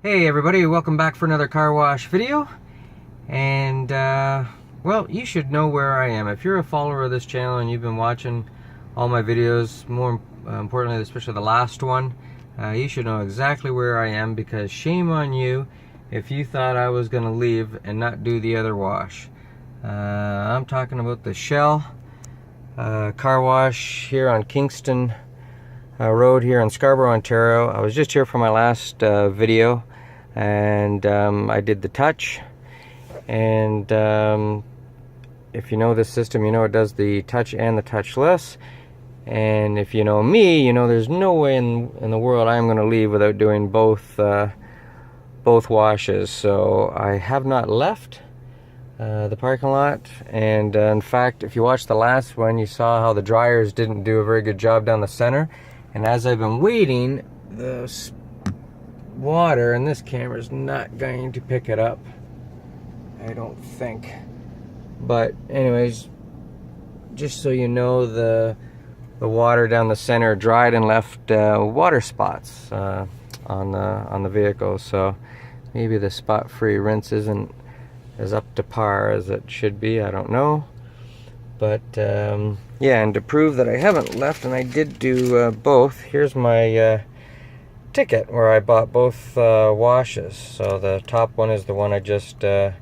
Hey everybody, welcome back for another car wash video. And well, you should know where I am. If you're a follower of this channel and you've been watching all my videos, more importantly, especially the last one, you should know exactly where I am, because shame on you if you thought I was going to leave and not do the other wash. I'm talking about the Shell car wash here on Kingston Road here in Scarborough, Ontario. I was just here for my last video, and I did the touch. And if you know this system, you know it does the touch and the touchless. And if you know me, you know there's no way in the world I'm going to leave without doing both washes. So I have not left the parking lot. And in fact, if you watched the last one, you saw how the dryers didn't do a very good job down the center. And as I've been waiting, the water, and this camera's not going to pick it up, I don't think. But anyways, just so you know, the water down the center dried and left water spots on the vehicle. So maybe the spot-free rinse isn't as up to par as it should be. I don't know. But yeah, and to prove that I haven't left and I did do both, here's my ticket where I bought both washes. So the top one is the one I just did,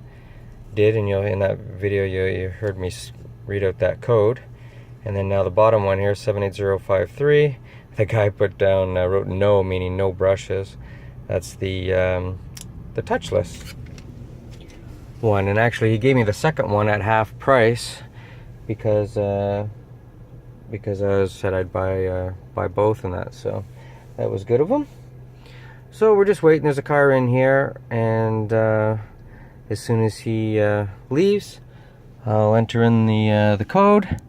and in that video you heard me read out that code. And then now the bottom one here, 78053, the guy put down, wrote no, meaning no brushes. That's the touchless one. And actually he gave me the second one at half price, because I said I'd buy both and that, so that was good of them. So we're just waiting. There's a car in here, and as soon as he leaves, I'll enter in the code,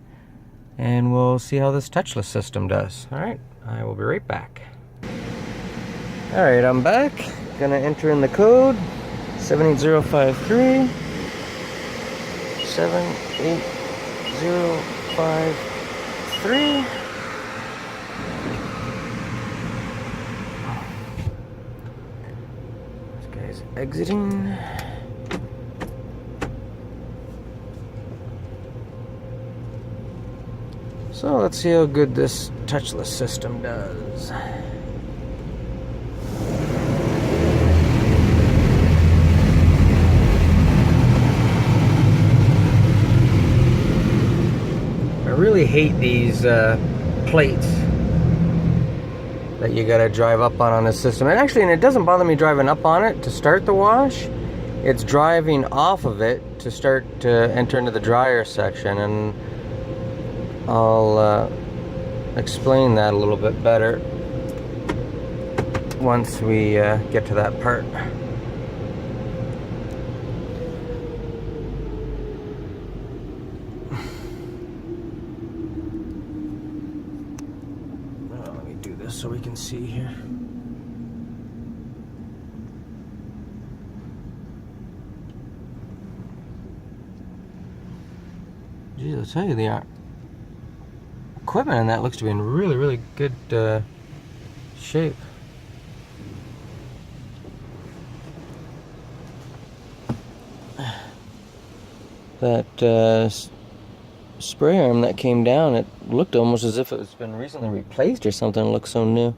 and we'll see how this touchless system does. All right, I will be right back. All right, I'm back. Gonna enter in the code 78053 78053. This guy's exiting. So let's see how good this touchless system does. I really hate these plates that you gotta drive up on this system. And actually, it doesn't bother me driving up on it to start the wash. It's driving off of it to start to enter into the dryer section, and I'll explain that a little bit better once we get to that part. Let me do this so we can see here. Geez, I'll tell you, the equipment in that looks to be in really good shape. That spray arm that came down, it looked almost as if it's been recently replaced or something. It looks so new.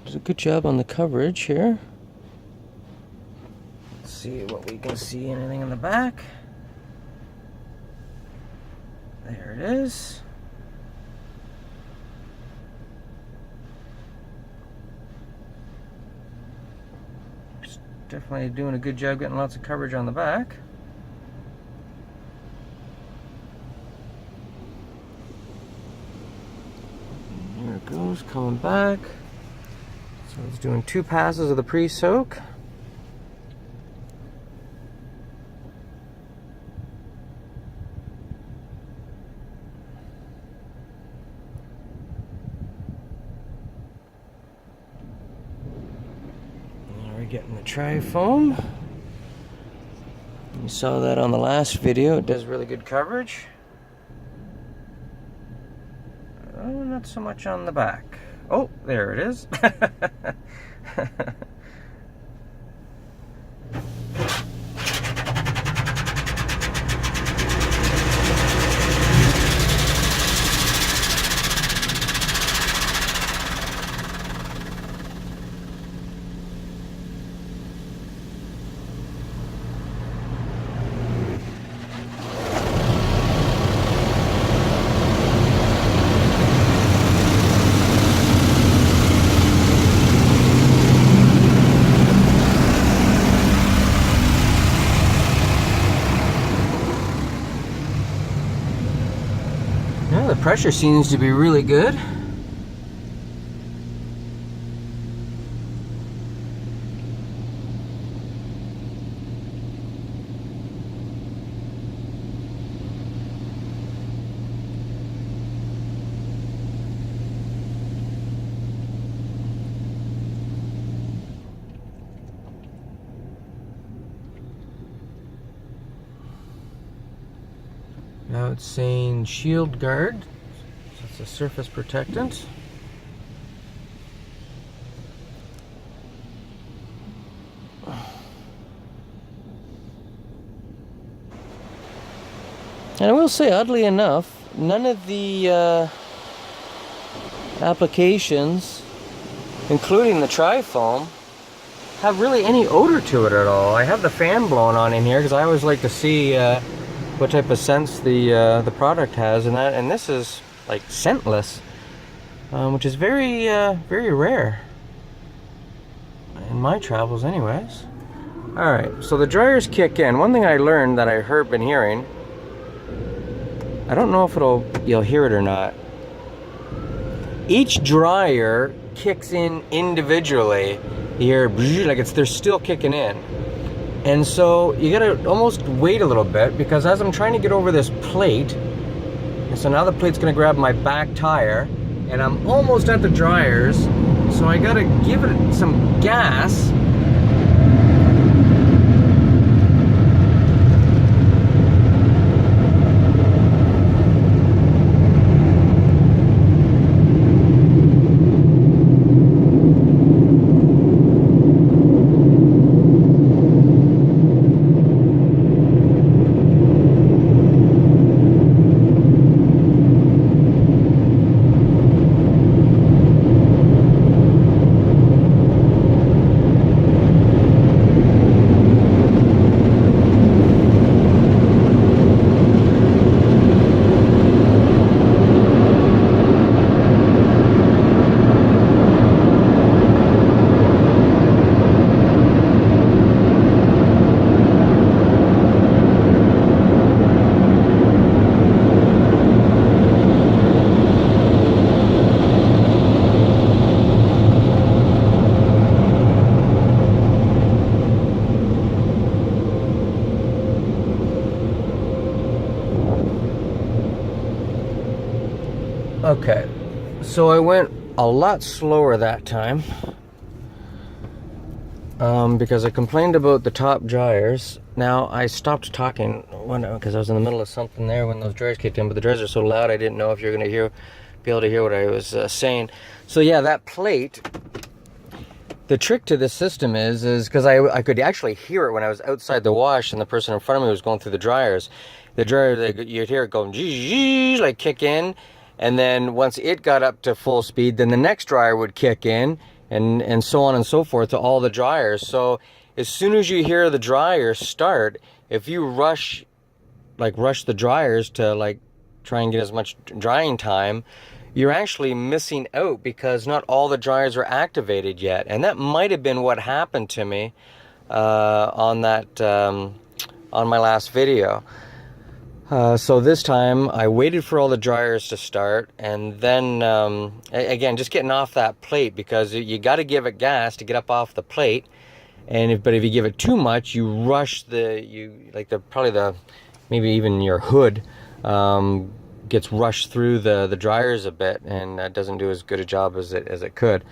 Does a good job on the coverage here. Let's see what we can see. Anything in the back? There it is. It's definitely doing a good job getting lots of coverage on the back. There it goes, coming back. So it's doing 2 passes of the pre-soak. Getting the tri-foam. You saw that on the last video. It does really good coverage. Oh, not so much on the back. Oh, there it is. Yeah, the pressure seems to be really good. Now it's saying shield guard, so it's a surface protectant. And I will say, oddly enough, none of the applications, including the tri-foam, have really any odor to it at all. I have the fan blowing on in here because I always like to see what type of scents the product has, and this is like scentless, which is very very rare in my travels, anyways. All right, so the dryers kick in. One thing I learned that I been hearing, I don't know if you'll hear it or not. Each dryer kicks in individually. You hear like they're still kicking in. And so you gotta almost wait a little bit, because as I'm trying to get over this plate, and so now the plate's gonna grab my back tire, and I'm almost at the dryers, so I gotta give it some gas. Okay, so I went a lot slower that time because I complained about the top dryers. Now, I stopped talking because I was in the middle of something there when those dryers kicked in, but the dryers are so loud I didn't know if you're going to be able to hear what I was saying. So yeah, that plate, the trick to this system is because I could actually hear it when I was outside the wash and the person in front of me was going through the dryers. The dryer, you'd hear it going, like kick in. And then once it got up to full speed, then the next dryer would kick in, and so on and so forth to all the dryers. So as soon as you hear the dryer start, if you rush the dryers to try and get as much drying time, you're actually missing out because not all the dryers are activated yet. And that might have been what happened to me on my last video. So this time I waited for all the dryers to start, and then again, just getting off that plate, because you got to give it gas to get up off the plate. And but if you give it too much, you rush maybe even your hood gets rushed through the dryers a bit, and doesn't do as good a job as it could.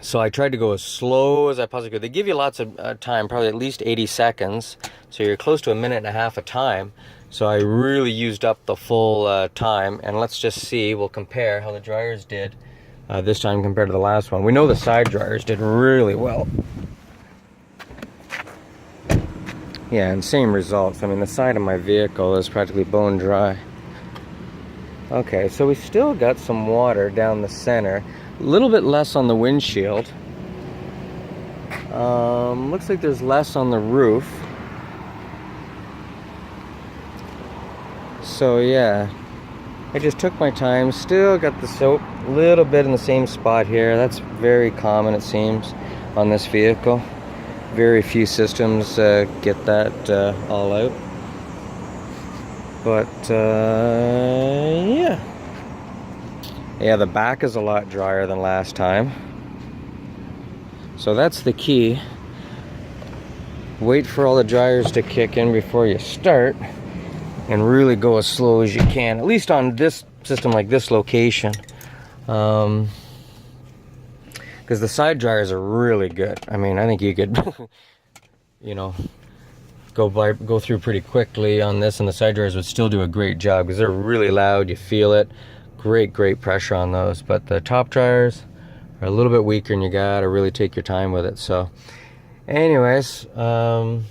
So I tried to go as slow as I possibly could. They give you lots of time, probably at least 80 seconds. So you're close to a minute and a half of time So I really used up the full time, and let's just see, we'll compare how the dryers did this time compared to the last one. We know the side dryers did really well. Yeah, and same results. I mean, the side of my vehicle is practically bone dry. Okay, so we still got some water down the center. A little bit less on the windshield. Looks like there's less on the roof. So yeah, I just took my time. Still got the soap a little bit in the same spot here. That's very common, it seems, on this vehicle. Very few systems get that all out. But yeah. Yeah, the back is a lot drier than last time. So that's the key. Wait for all the dryers to kick in before you start, and really go as slow as you can, at least on this system, like this location. Because the side dryers are really good. I mean, I think you could, you know, go through pretty quickly on this, and the side dryers would still do a great job because they're really loud. You feel it. Great pressure on those. But the top dryers are a little bit weaker, and you gotta really take your time with it. So, anyways, were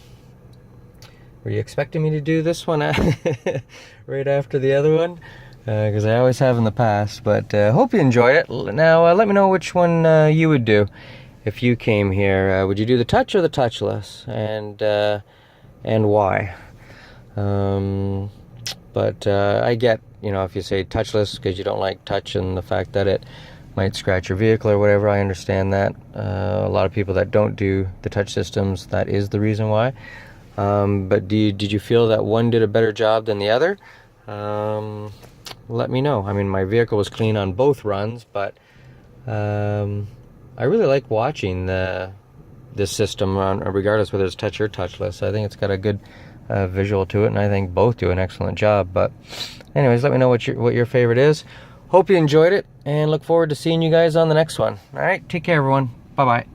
you expecting me to do this one right after the other one? Because I always have in the past. But hope you enjoyed it. Now, let me know which one you would do if you came here. Would you do the touch or the touchless, and why? But I get, you know, if you say touchless because you don't like touch and the fact that it might scratch your vehicle or whatever, I understand that. A lot of people that don't do the touch systems, that is the reason why. But did you feel that one did a better job than the other? Let me know. I mean, my vehicle was clean on both runs, but I really like watching this system run, regardless whether it's touch or touchless. I think it's got a good visual to it, and I think both do an excellent job. But anyways, let me know what your favorite is. Hope you enjoyed it, and look forward to seeing you guys on the next one. All right, take care, everyone. Bye-bye.